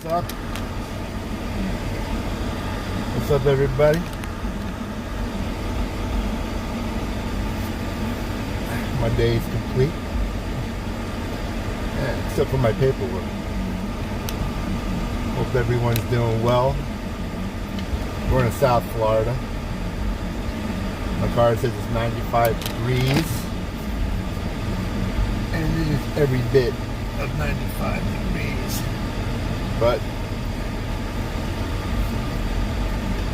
What's up? What's up, everybody? My day is complete, except for my paperwork. Hope everyone's doing well. We're in South Florida. My car says it's 95 degrees, and it is every bit of 95 degrees. But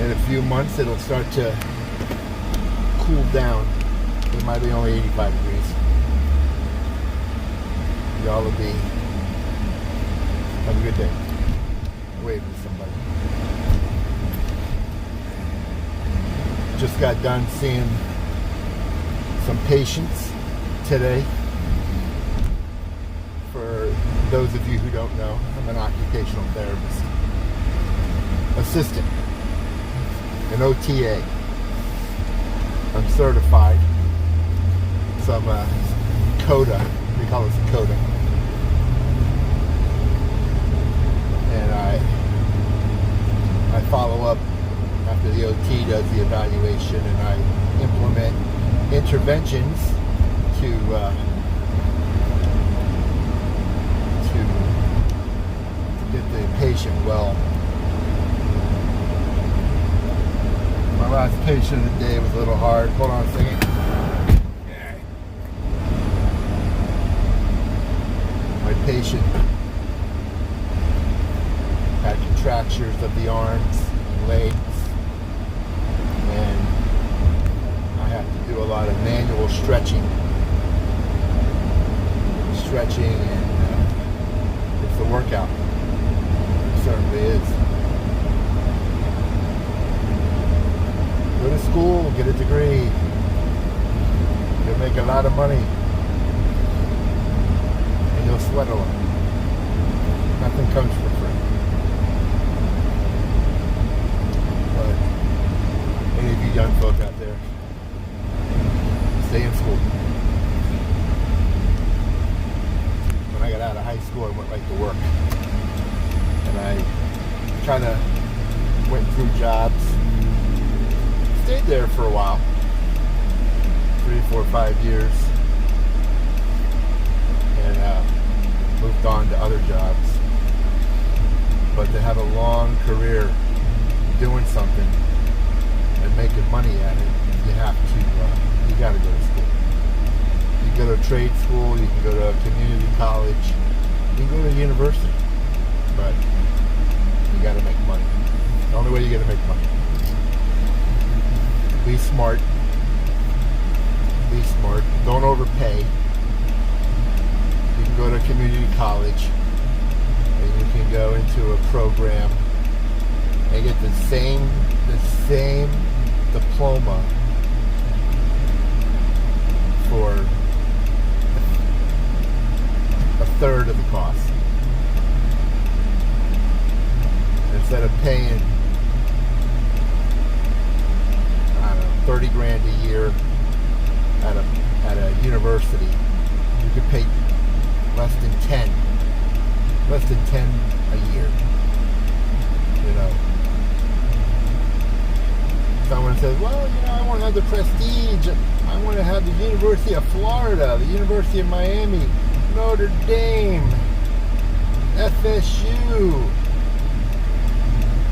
in a few months, it'll start to cool down. It might be only 85 degrees. Y'all will be. Have a good day. Wave to somebody. Just got done seeing some patients today. For those of you who don't know, I'm an occupational therapist assistant, an OTA. I'm certified. So I'm a CODA. We call this a CODA. And I follow up after the OT does the evaluation, and I implement interventions to get the patient well. My last patient of the day was a little hard. Hold on a second. My patient had contractures of the arms and legs, and I have to do a lot of manual stretching, and it's a workout. It certainly is. Go to school, get a degree. You'll make a lot of money. And you'll sweat a lot. Nothing comes for free. But any of you young folk out there, stay in school. When I got out of high school, I went right to work. And I kind of went through jobs. Stayed there for a while, 3, 4, 5 years, and moved on to other jobs. But to have a long career doing something and making money at it, you got to go to school. You can go to trade school, you can go to a community college, you can go to university, but you got to make money. The only way you're going to make money. Be smart. Be smart. Don't overpay. You can go to community college, and you can go into a program and get the same diploma for a third of the cost. Instead of paying 30 grand a year at a university, you could pay less than 10 a year. You know, someone says, well, I want to have the prestige. I want to have the University of Florida, the University of Miami, Notre Dame, FSU.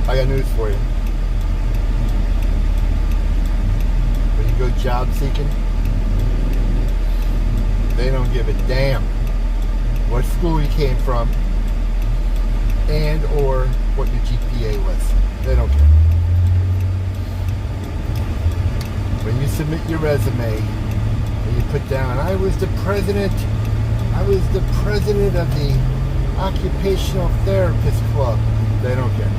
I got news for you. Go job seeking, they don't give a damn what school you came from and or what your GPA was. They don't care. When you submit your resume and you put down, I was the president of the Occupational Therapist Club, they don't care.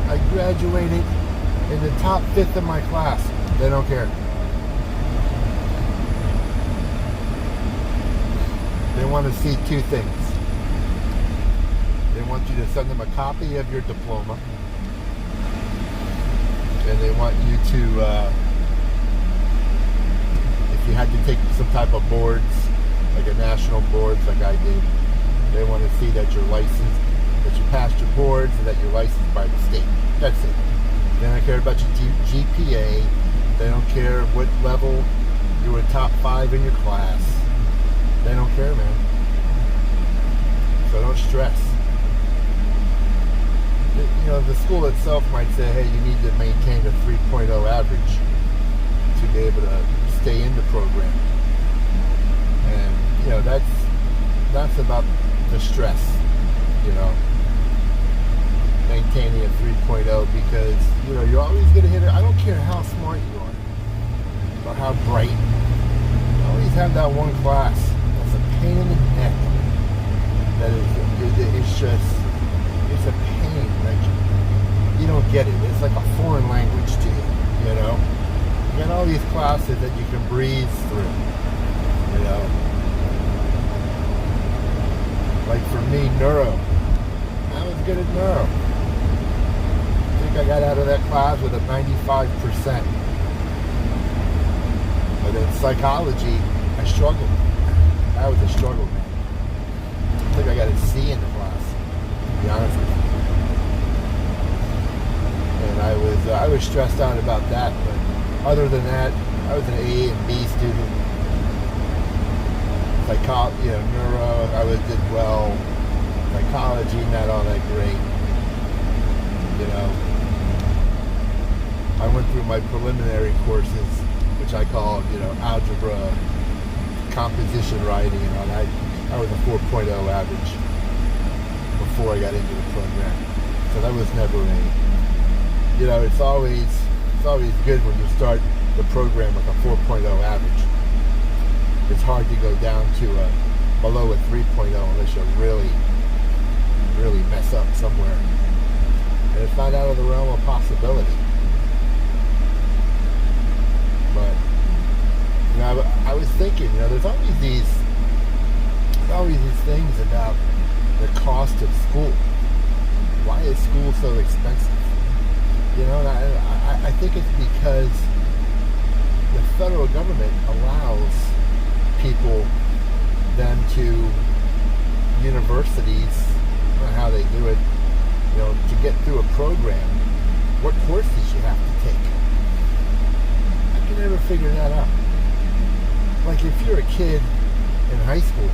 I graduated in the top 5th of my class. They don't care. They want to see two things. They want you to send them a copy of your diploma, and they want you to, if you had to take some type of boards, like a national boards like I did, They want to see that you're licensed, that you passed your boards, and that you're licensed by the state. That's it. They don't care about your GPA. They don't care what level you were top 5 in your class. They don't care, man. So don't stress. You know, the school itself might say, hey, you need to maintain a 3.0 average to be able to stay in the program. And, you know, that's about the stress, you know, maintaining a 3.0 because, you know, you're always going to hit it. I don't care how smart you are or how bright. You always have that one class that's a pain in the neck. That it's a pain. Like, you don't get it. It's like a foreign language to you, you know. You got all these classes that you can breeze through, you know. Like for me, neuro. I was good at neuro. I think I got out of that class with a 95%. But in psychology, I struggled. That was a struggle, man. I think I got a C in the class, to be honest with you. And I was stressed out about that, but other than that, I was an A and B student. Psychology, you know, neuro, did well. Psychology, not all that great. You know, I went through my preliminary courses, which I called, you know, algebra, composition writing, and all that. I was a 4.0 average before I got into the program. So that was never you know, it's always good when you start the program with a 4.0 average. It's hard to go down to below a 3.0 unless you really mess up somewhere. And it's not out of the realm of possibility. But, you know, I was thinking, you know, there's always these things about the cost of school. Why is school so expensive? You know, and I think it's because the federal government allows people then to universities, I don't know how they do it, you know, to get through a program, what courses you have to take. I can never figure that out. Like if you're a kid in high school,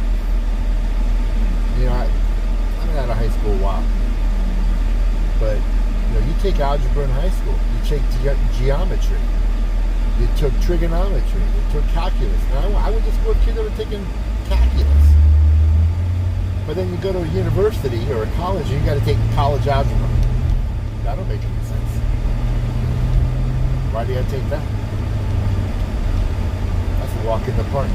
you know, I've been out of high school a while, but you know, you take algebra in high school, you take geometry, you took trigonometry, you took calculus. Now, I went to school with kids that were taking calculus. But then you go to a university or a college and you got to take college algebra. That don't make any sense. Why do you got to take that? That's a walk in the park.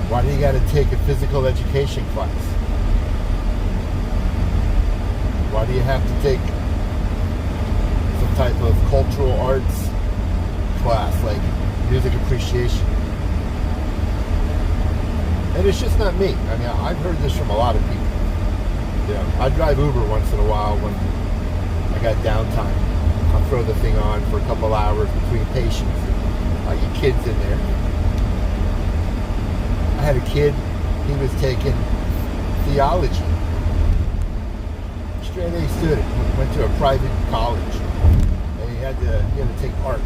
Why do you got to take a physical education class? Why do you have to take some type of cultural arts class, like music appreciation? And it's just not me. I mean, I've heard this from a lot of people. You know, I drive Uber once in a while when I got downtime. I'll throw the thing on for a couple hours between patients. I get kids in there. I had a kid, he was taking theology. Straight A student, went to a private college. And he had to take art.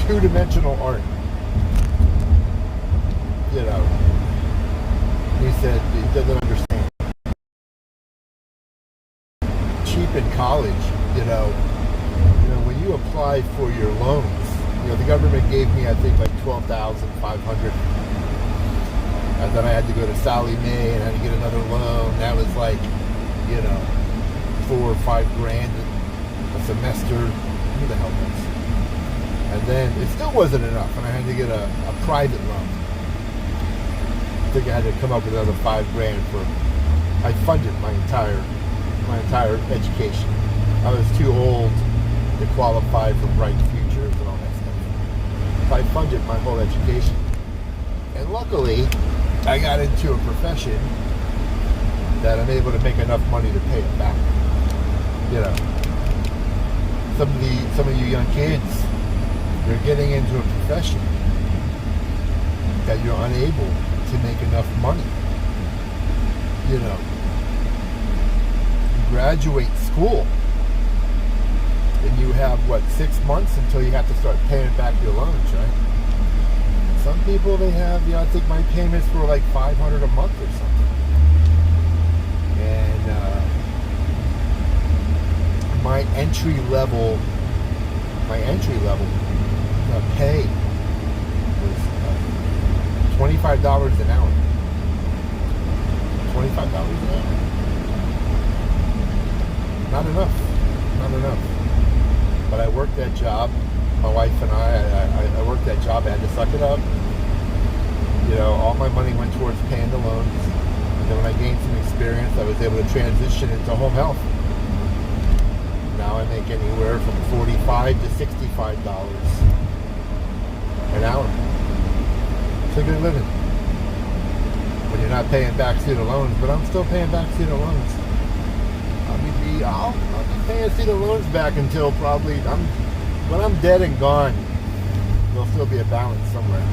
2-dimensional art. You know, he said he doesn't understand. Cheap in college, you know, when you apply for your loans, you know, the government gave me, I think, like $12,500. And then I had to go to Sallie Mae and I had to get another loan. That was like, you know, $4 or $5 grand a semester. Who the hell knows? And then it still wasn't enough, and I had to get a private loan. I think I had to come up with another $5 grand for. I funded my entire education. I was too old to qualify for Bright Futures and all that stuff. So I funded my whole education, and luckily, I got into a profession that I'm able to make enough money to pay it back. You know, some of you young kids, you're getting into a profession that you're unable to make enough money. you know, you graduate school, and you have, 6 months until you have to start paying back your loans, right? Some people, they have, I think my payments were like $500 a month or something. And my entry level pay was $25 an hour. $25 an hour. Not enough. But I worked that job. My wife and I worked that job. I had to suck it up. All my money went towards paying the loans. And then when I gained some experience, I was able to transition into home health. Now I make anywhere from $45 to $65 an hour. It's a good living when you're not paying back student loans. But I'm still paying back student loans. I'll be paying student loans back until probably when I'm dead and gone. There'll still be a balance somewhere.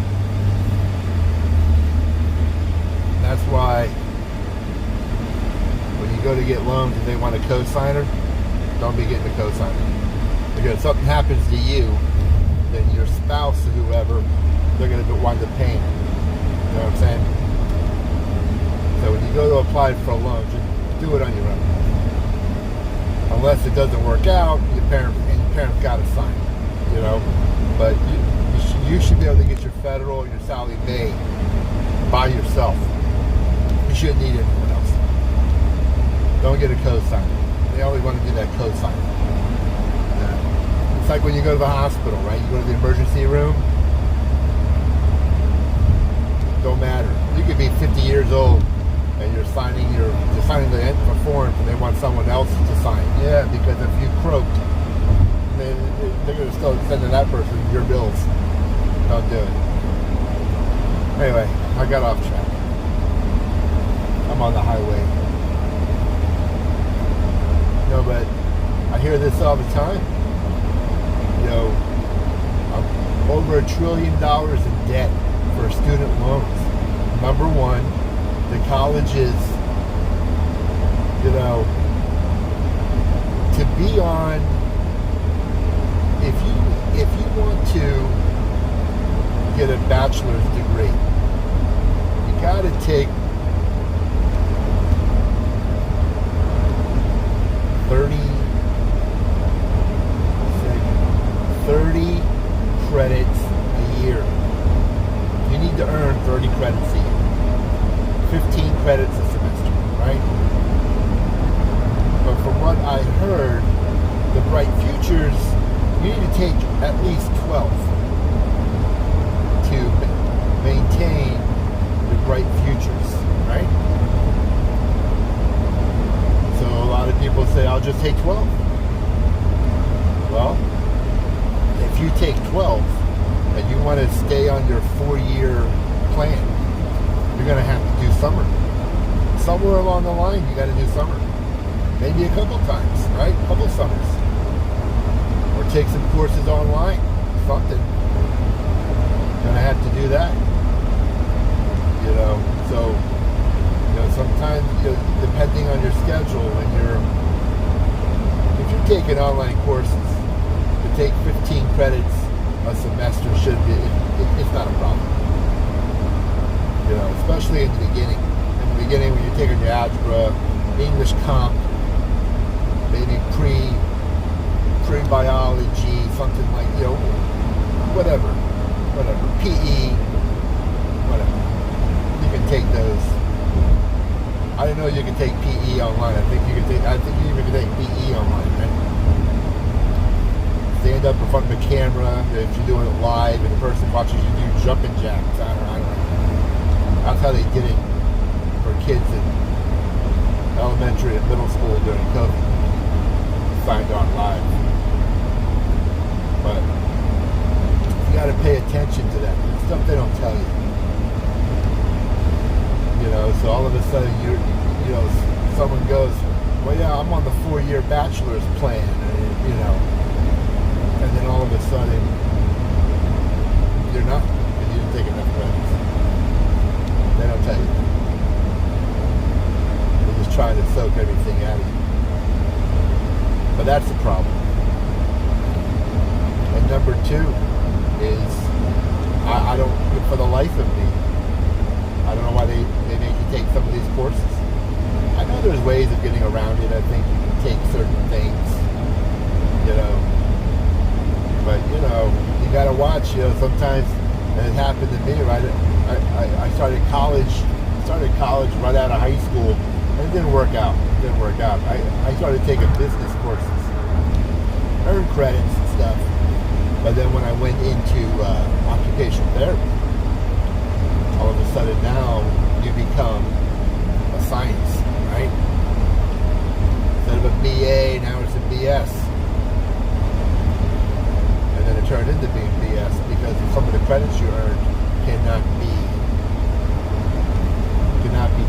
That's why when you go to get loans and they want a co-signer, don't be getting a co-signer. Because if something happens to you, then your spouse or whoever, they're going to wind up paying it. You know what I'm saying? So when you go to apply for a loan, just do it on your own. Unless it doesn't work out, your parents got to sign. But you should be able to get your federal or your Sallie Mae by yourself. You shouldn't need anyone else. Don't get a co-signer. They always want to do that co-signer. It's like when you go to the hospital, right? You go to the emergency room. Don't matter. You could be 50 years old and you're signing the form, and they want someone else to sign. Yeah, because if you croaked, they're going to still send to that person your bills. Don't do it. Anyway, I got off track. I'm on the highway. But I hear this all the time. I'm over $1 trillion in debt for student loans. Number one, the colleges, to be on, if you want to get a bachelor's degree, you got to take 30 credits a year. You need to earn 30 credits a year. 15 credits a semester, right? But from what I heard, the Bright Futures, you need to take at least 12 to maintain the Bright Futures, right? So a lot of people say, I'll just take 12. Well, if you take 12 and you want to stay on your 4-year plan, you're going to have to do summer. Somewhere along the line, you got to do summer. Maybe a couple times, right? A couple summers. Or take some courses online. Something. Going to have to do that. So, sometimes, depending on your schedule, if you're taking online courses, to take 15 credits a semester should be, it's not a problem. Especially in the beginning. In the beginning when you're taking your algebra, English comp, maybe pre-biology, something like, whatever, PE, whatever. You can take those. I didn't know you could take PE online. I think you even can take PE online, right? Stand up in front of a camera if you're doing it live and the person watches you do jumping jacks. I don't know. That's how they did it for kids in elementary and middle school during COVID. Signed on live. But you got to pay attention to that. It's stuff they don't tell you. So all of a sudden someone goes, well, yeah, I'm on the 4-year bachelor's plan, and then all of a sudden you're not, because you didn't take enough credits. They don't tell you. trying to soak everything out of you. But that's the problem. And number two is, I don't, for the life of me, I don't know why they make you take some of these courses. I know there's ways of getting around it. I think you can take certain things, but you got to watch. Sometimes, and it happened to me. Right, I started college right out of high school, and it didn't work out. I started taking business courses, earned credits and stuff. But then when I went into occupational therapy, all of a sudden now you become a science, right? Instead of a BA, now it's a BS. And then it turned into being BS because some of the credits you earned cannot be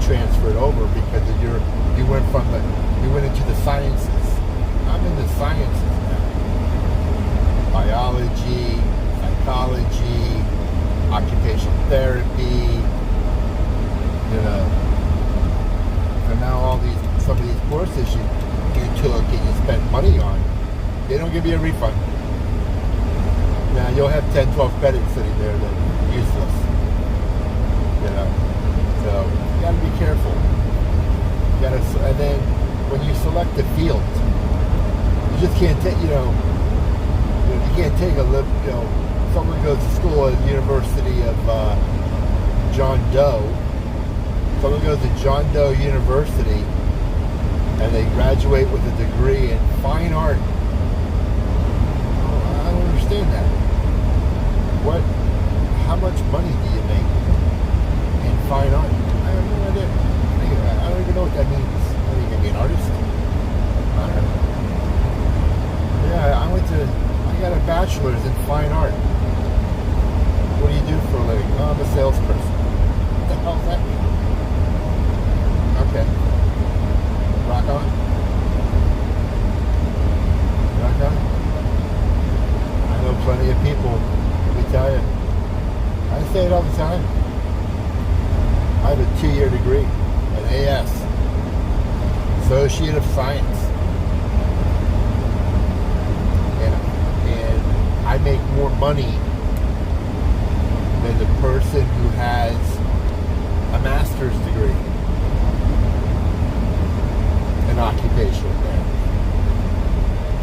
transferred over because you went into the sciences. I'm in the sciences now. Biology, psychology, occupational therapy, and now some of these courses you took and you spent money on, they don't give you a refund. Now you'll have 10, 12 credits sitting there that are useless. So you gotta be careful. And then when you select the field, you just can't take, you can't take someone goes to school at the University of John Doe. Someone goes to John Doe University and they graduate with a degree in fine art. I don't understand that. How much money do you make in fine art? I have no idea. I don't even know what that means. Are you gonna be an artist? I don't know. Yeah, I got a bachelor's in fine art. What do you do for a living? Oh, I'm a salesperson. What the hell does that mean? Okay. Rock on. Rock on. I know plenty of people, let me tell you. I say it all the time. I have a 2-year degree, an AS, Associate of Science. And I make more money than the person who has a master's degree in occupational therapy.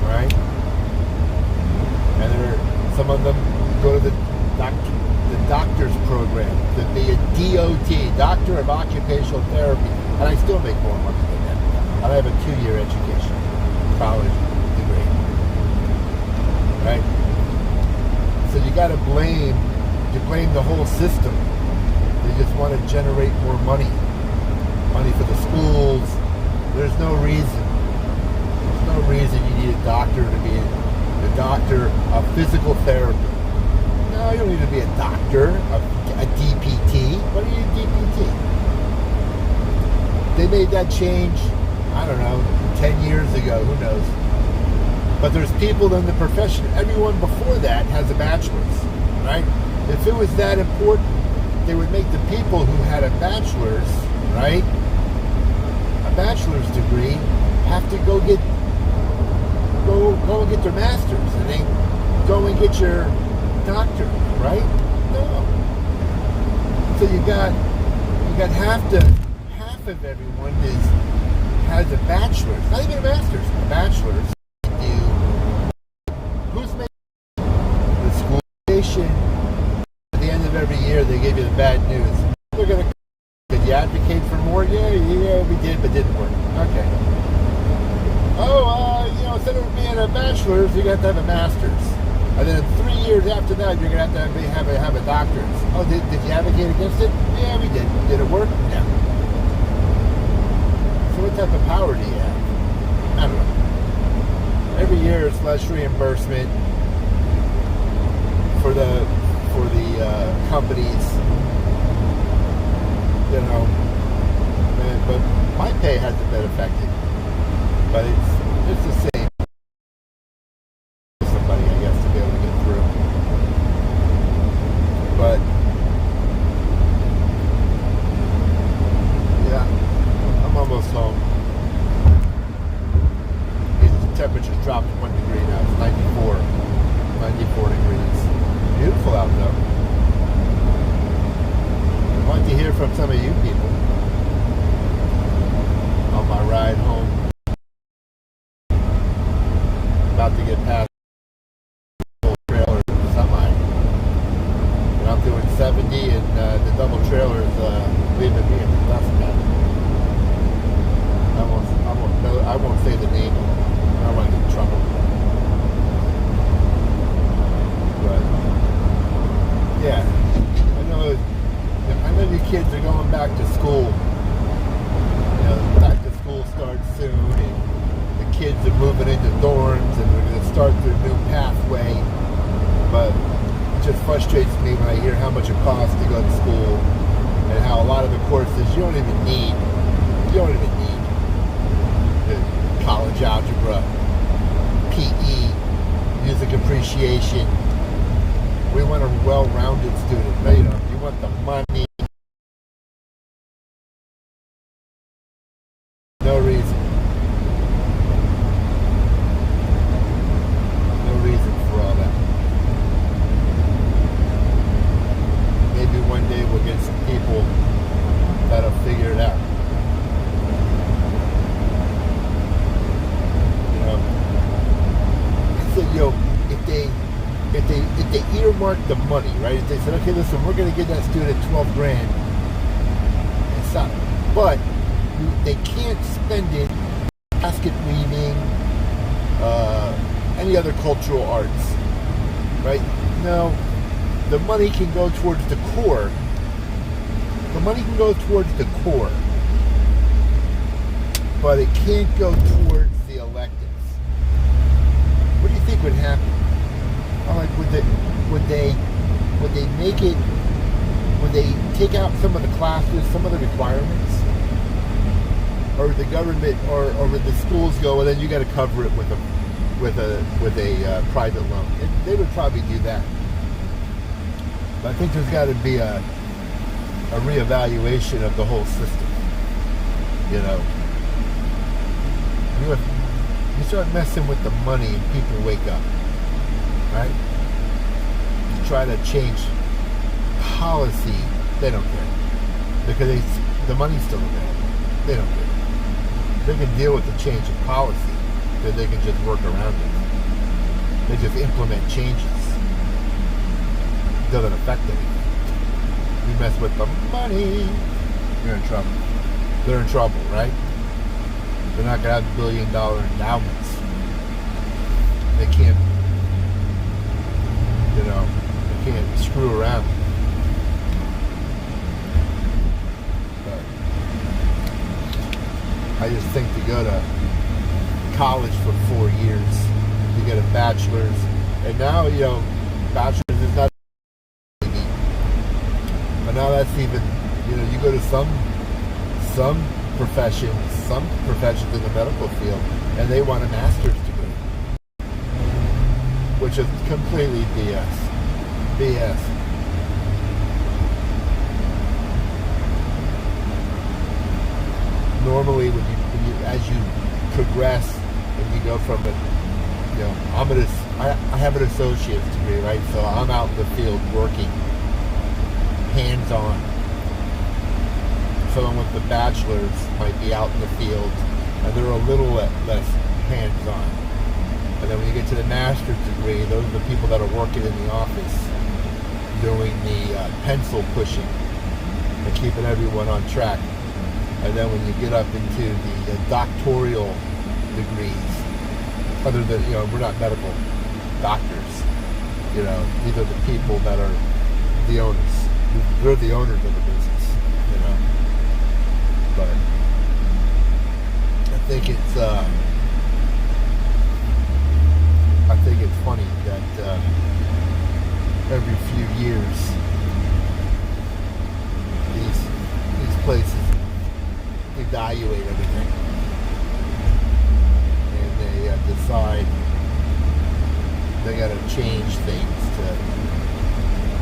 Right? And some of them go to the doctor's program to be a DOT, Doctor of Occupational Therapy, and I still make more money than them. And I have a 2-year education, college degree. Right? So you got to blame the whole system. They just want to generate more money for the schools. There's no reason you need a doctor to be the doctor of physical therapy. No, you don't need to be a doctor, a DPT. What are you, DPT? They made that change, I don't know, 10 years ago, who knows. But there's people in the profession, everyone before that has a bachelor's, right? If it was that important, they would make the people who had a bachelor's, right, a bachelor's degree, have to go and get their master's, and then go and get your doctor, right? No. So you got half of everyone has a bachelor's, not even a master's, a bachelor's. Who's making the school education? At the end of every year, they give you the bad news. Did you advocate for more? Yeah, we did, but didn't work. Okay. Instead of being a bachelor's, you got to have a master's. And then 3 years after that, you're going to have a doctorate. Oh, did you advocate against it? Yeah, we did. Did it work? No. So what type of power do you have? I don't know. Every year it's less reimbursement for the companies. But my pay hasn't been affected. But it's the same. Somebody, I guess, to be able to get through. But yeah, I'm almost home. dropped 1 degree now. It's 94 degrees. Beautiful out though. I'd like to hear from some of you people on my ride home. About to get past the trailer in the semi. And I'm doing 70 and the double trailer is leaving me in the dust now. I won't say the name. I don't want to get in trouble. But yeah, I know you kids are going back to school. Back to school starts soon, and the kids are moving into dorms, and they're going to start their new pathway. But it just frustrates me when I hear how much it costs to go to school, and how a lot of the courses you don't even need. College algebra, PE, music appreciation. We want a well-rounded student. No, you don't. You want the money. No reason. No reason for all that. Maybe one day we'll get some people that'll figure it out. If they earmark the money, right? If they said, okay, listen, we're going to give that student 12 grand and stop, but they can't spend it basket weaving, any other cultural arts, right? No, the money can go towards the core. The money can go towards the core, but it can't go towards the electives. What do you think would happen? Like, would they make it? Would they take out some of the classes, some of the requirements, or the government, or would the schools go, well, then you got to cover it with a private loan? They would probably do that. But I think there's got to be a reevaluation of the whole system. You start messing with the money and people wake up, right? You try to change policy, they don't care. Because the money's still available. They don't care. They can deal with the change of policy, then they can just work around it. They just implement changes. It doesn't affect anything. You mess with the money, you're in trouble. They're in trouble, right? They're not going to have $1 billion endowments. They can't, they can't screw around. But I just think to go to college for 4 years, you get a bachelor's, and now, bachelor's is not easy. But now that's even, you go to some professions in the medical field, and they want a master's degree, which is completely BS. Normally, when you as you progress and you go from I have an associate's degree, right? So I'm out in the field working, hands-on. Someone with the bachelor's might be out in the field, and they're a little less hands-on. And then when you get to the master's degree, those are the people that are working in the office, doing the pencil pushing and keeping everyone on track. And then when you get up into the doctoral degrees, other than, we're not medical doctors, these are the people that are the owners. They're the owners of the business, But I think it's funny that every few years these places evaluate everything, and they decide they got to change things to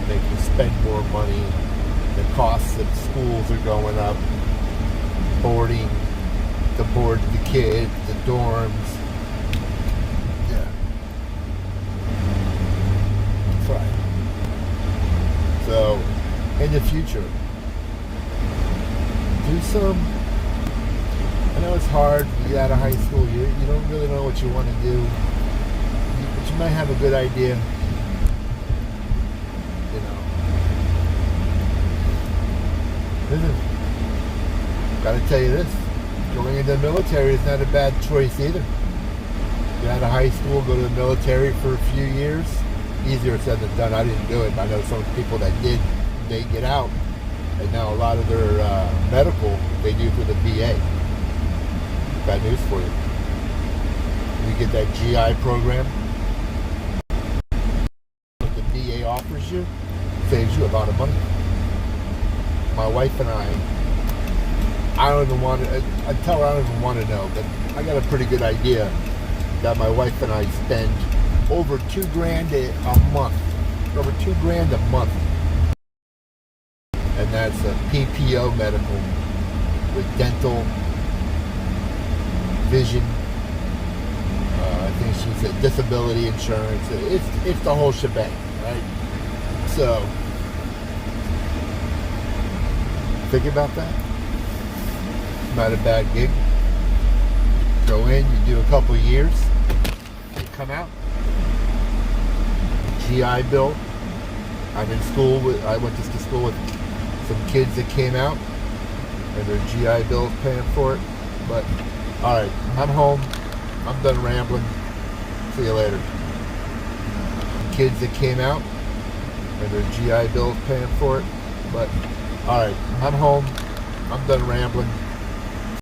make you spend more money. The costs of schools are going up, boarding, to board the kids, the dorms. So, in the future, do some. I know it's hard. You get out of high school, you don't really know what you want to do, but you might have a good idea. You know, listen, gotta tell you this: going into the military is not a bad choice either. Get out of high school, go to the military for a few years. Easier said than done. I didn't do it, but I know some people that did. They get out, and now a lot of their medical they do through the VA. Bad news for you. You get that GI program. What the VA offers you saves you a lot of money. My wife and I don't even want to. I tell her I don't even want to know, but I got a pretty good idea that my wife and I spend over $2,000 a month. Over $2,000 a month. And that's a PPO medical with dental, vision, I think she said disability insurance. It's the whole shebang, right? So, think about that. Not a bad gig. Go in, you do a couple years, you come out. GI Bill. I'm in school I went to school with some kids that came out, and their GI Bill's paying for it. But all right, I'm home. I'm done rambling. See you later. Kids that came out, and their GI Bill's paying for it. But all right, I'm home. I'm done rambling.